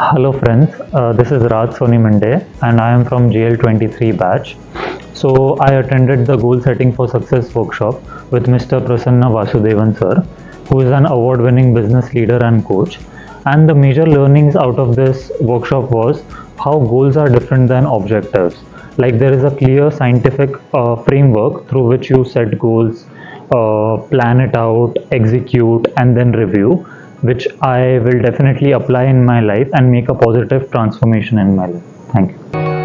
Hello friends, this is Raj Soni Mande and I am from GL23 batch. So I attended the Goal Setting for Success workshop with Mr. Prasanna Vasudevan sir, who is an award-winning business leader and coach. And the major learnings out of this workshop was how goals are different than objectives. Like there is a clear scientific framework through which you set goals, plan it out, execute, and then review, which I will definitely apply in my life and make a positive transformation in my life. Thank you.